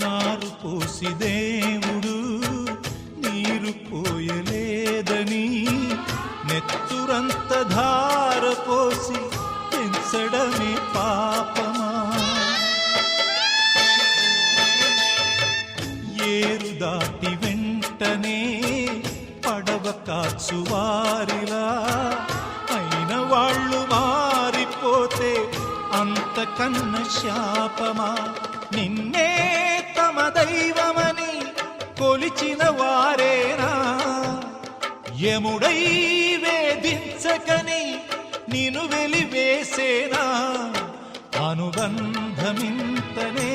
నారు పోసి దేవుడు నీరు పోయలేదని నెత్తురంత ధార పోసి పెంచడమే పాపమా? ఏరు దాటి వెంటనే పడవ కాచువారిలా అయిన వాళ్ళు మారిపోతే అంతకన్న శాపమా? నిన్నే తమ దైవమని కొలిచిన వారేనా యముడై వేధించకని నిన్ను వెలివేసేనా? అనుబంధమింతనే